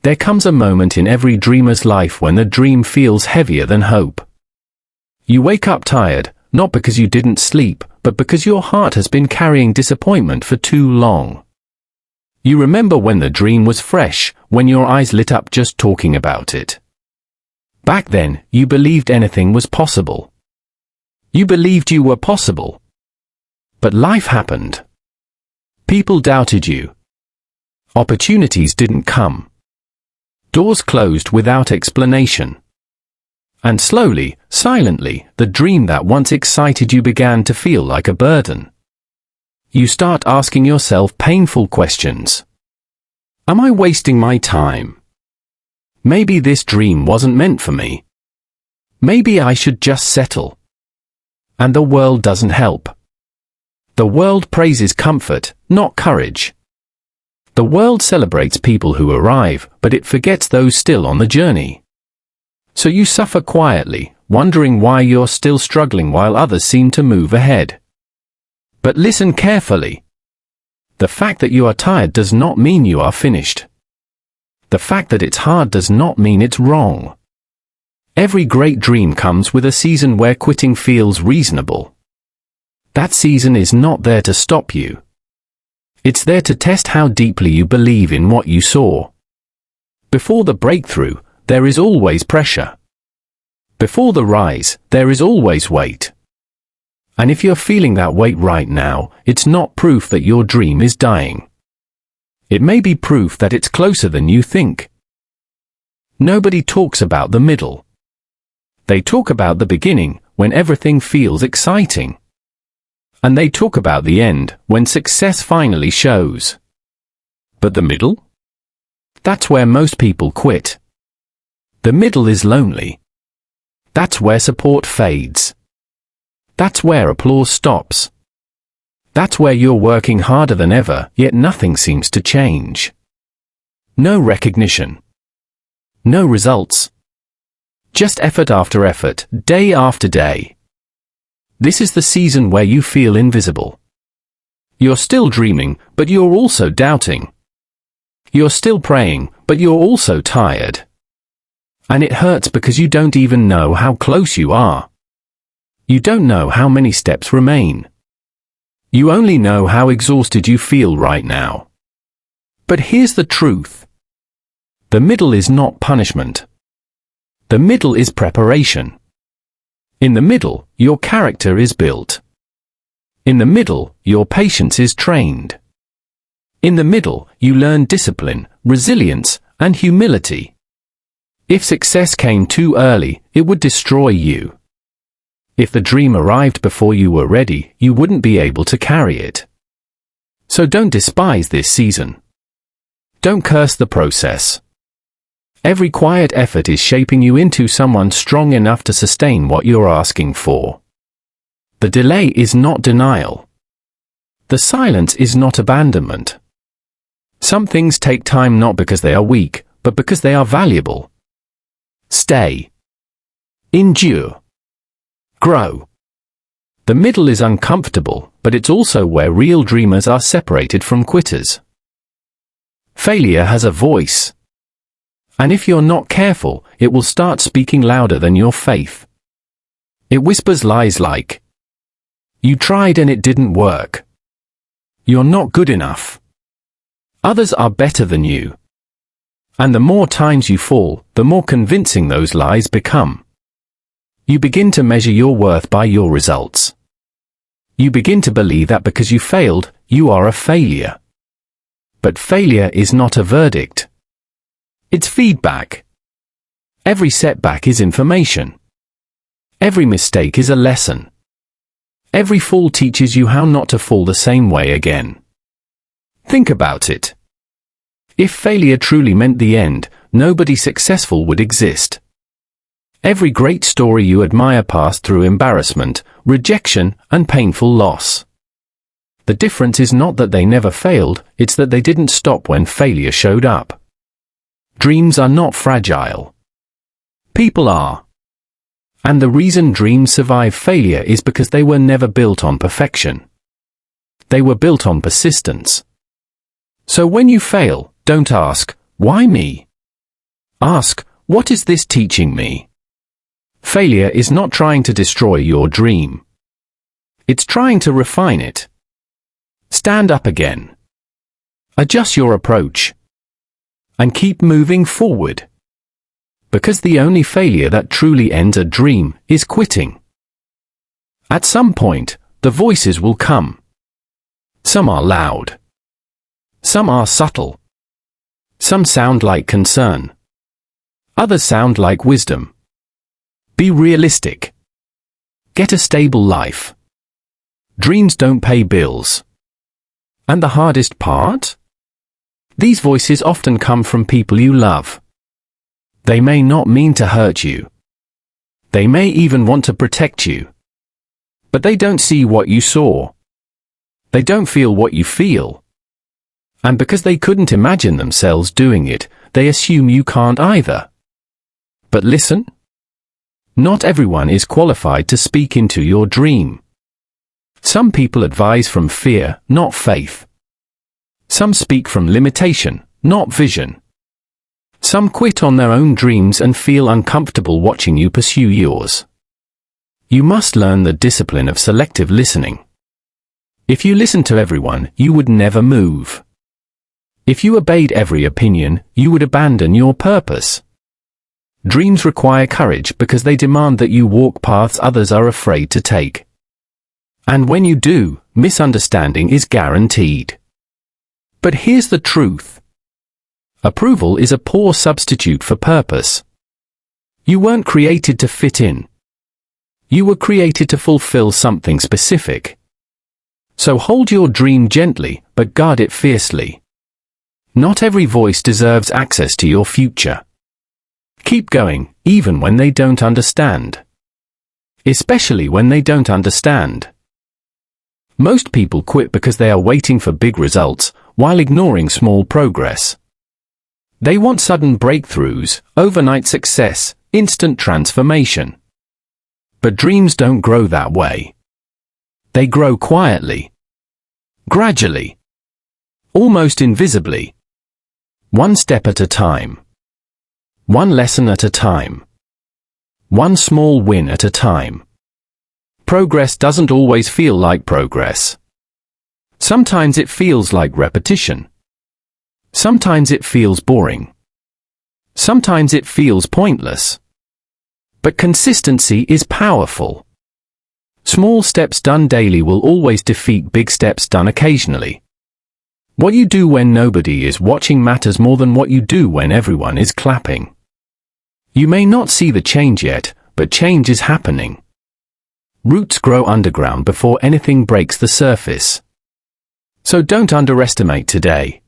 There comes a moment in every dreamer's life when the dream feels heavier than hope. You wake up tired, not because you didn't sleep, but because your heart has been carrying disappointment for too long. You remember when the dream was fresh, when your eyes lit up just talking about it. Back then, you believed anything was possible. You believed you were possible. But life happened. People doubted you. Opportunities didn't come. Doors closed without explanation. And slowly, silently, the dream that once excited you began to feel like a burden. You start asking yourself painful questions. Am I wasting my time? Maybe this dream wasn't meant for me. Maybe I should just settle. And the world doesn't help. The world praises comfort, not courage. The world celebrates people who arrive, but it forgets those still on the journey. So you suffer quietly, wondering why you're still struggling while others seem to move ahead. But listen carefully. The fact that you are tired does not mean you are finished. The fact that it's hard does not mean it's wrong. Every great dream comes with a season where quitting feels reasonable. That season is not there to stop you. It's there to test how deeply you believe in what you saw. Before the breakthrough, there is always pressure. Before the rise, there is always weight. And if you're feeling that weight right now, it's not proof that your dream is dying. It may be proof that it's closer than you think. Nobody talks about the middle. They talk about the beginning, when everything feels exciting. And they talk about the end, when success finally shows. But the middle? That's where most people quit. The middle is lonely. That's where support fades. That's where applause stops. That's where you're working harder than ever, yet nothing seems to change. No recognition. No results. Just effort after effort, day after day. This is the season where you feel invisible. You're still dreaming, but you're also doubting. You're still praying, but you're also tired. And it hurts because you don't even know how close you are. You don't know how many steps remain. You only know how exhausted you feel right now. But here's the truth. The middle is not punishment. The middle is preparation. In the middle, your character is built. In the middle, your patience is trained. In the middle, you learn discipline, resilience, and humility. If success came too early, it would destroy you. If the dream arrived before you were ready, you wouldn't be able to carry it. So don't despise this season. Don't curse the process. Every quiet effort is shaping you into someone strong enough to sustain what you're asking for. The delay is not denial. The silence is not abandonment. Some things take time not because they are weak, but because they are valuable. Stay. Endure. Grow. The middle is uncomfortable, but it's also where real dreamers are separated from quitters. Failure has a voice. And if you're not careful, it will start speaking louder than your faith. It whispers lies like, "You tried and it didn't work. You're not good enough. Others are better than you." And the more times you fall, the more convincing those lies become. You begin to measure your worth by your results. You begin to believe that because you failed, you are a failure. But failure is not a verdict. It's feedback. Every setback is information. Every mistake is a lesson. Every fall teaches you how not to fall the same way again. Think about it. If failure truly meant the end, nobody successful would exist. Every great story you admire passed through embarrassment, rejection, and painful loss. The difference is not that they never failed, it's that they didn't stop when failure showed up. Dreams are not fragile. People are. And the reason dreams survive failure is because they were never built on perfection. They were built on persistence. So when you fail, don't ask, "Why me?" Ask, what is this teaching me? Failure is not trying to destroy your dream. It's trying to refine it. Stand up again. Adjust your approach. And keep moving forward. Because the only failure that truly ends a dream is quitting. At some point, the voices will come. Some are loud. Some are subtle. Some sound like concern. Others sound like wisdom. Be realistic. Get a stable life. Dreams don't pay bills. And the hardest part? These voices often come from people you love. They may not mean to hurt you. They may even want to protect you. But they don't see what you saw. They don't feel what you feel. And because they couldn't imagine themselves doing it, they assume you can't either. But listen. Not everyone is qualified to speak into your dream. Some people advise from fear, not faith. Some speak from limitation, not vision. Some quit on their own dreams and feel uncomfortable watching you pursue yours. You must learn the discipline of selective listening. If you listened to everyone, you would never move. If you obeyed every opinion, you would abandon your purpose. Dreams require courage because they demand that you walk paths others are afraid to take. And when you do, misunderstanding is guaranteed. But here's the truth. Approval is a poor substitute for purpose. You weren't created to fit in. You were created to fulfill something specific. So hold your dream gently, but guard it fiercely. Not every voice deserves access to your future. Keep going, even when they don't understand. Especially when they don't understand. Most people quit because they are waiting for big results, while ignoring small progress. They want sudden breakthroughs, overnight success, instant transformation. But dreams don't grow that way. They grow quietly. Gradually. Almost invisibly. One step at a time. One lesson at a time. One small win at a time. Progress doesn't always feel like progress. Sometimes it feels like repetition. Sometimes it feels boring. Sometimes it feels pointless. But consistency is powerful. Small steps done daily will always defeat big steps done occasionally. What you do when nobody is watching matters more than what you do when everyone is clapping. You may not see the change yet, but change is happening. Roots grow underground before anything breaks the surface. So don't underestimate today.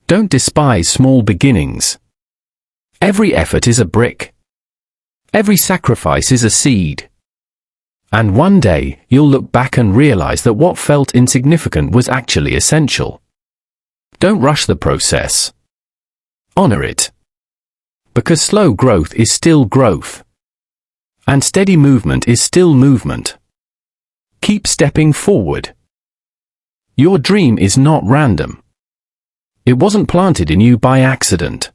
Don't despise small beginnings. Every effort is a brick. Every sacrifice is a seed. And one day, you'll look back and realize that what felt insignificant was actually essential. Don't rush the process. Honor it. Because slow growth is still growth. And steady movement is still movement. Keep stepping forward. Your dream is not random. It wasn't planted in you by accident.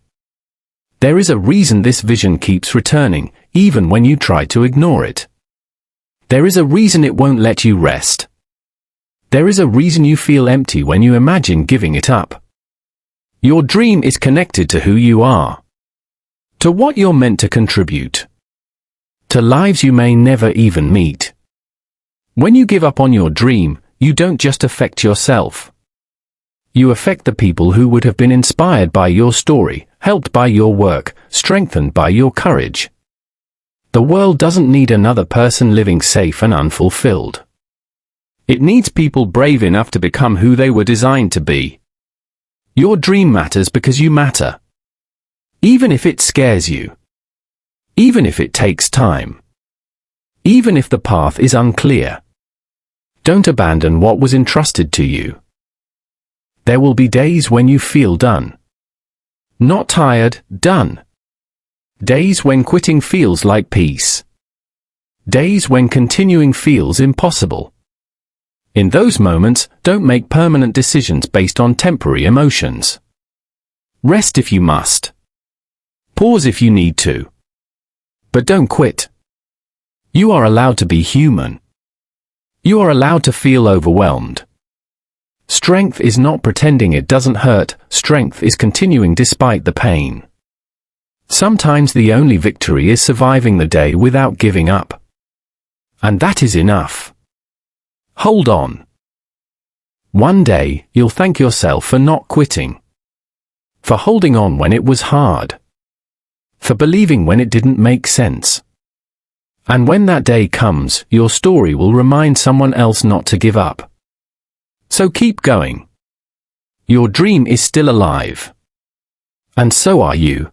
There is a reason this vision keeps returning, even when you try to ignore it. There is a reason it won't let you rest. There is a reason you feel empty when you imagine giving it up. Your dream is connected to who you are. To what you're meant to contribute. To lives you may never even meet. When you give up on your dream, you don't just affect yourself. You affect the people who would have been inspired by your story, helped by your work, strengthened by your courage. The world doesn't need another person living safe and unfulfilled. It needs people brave enough to become who they were designed to be. Your dream matters because you matter. Even if it scares you. Even if it takes time. Even if the path is unclear. Don't abandon what was entrusted to you. There will be days when you feel done. Not tired, done. Days when quitting feels like peace. Days when continuing feels impossible. In those moments, don't make permanent decisions based on temporary emotions. Rest if you must. Pause if you need to. But don't quit. You are allowed to be human. You are allowed to feel overwhelmed. Strength is not pretending it doesn't hurt, strength is continuing despite the pain. Sometimes the only victory is surviving the day without giving up. And that is enough. Hold on. One day, you'll thank yourself for not quitting. For holding on when it was hard. For believing when it didn't make sense. And when that day comes, your story will remind someone else not to give up. So keep going. Your dream is still alive. And so are you.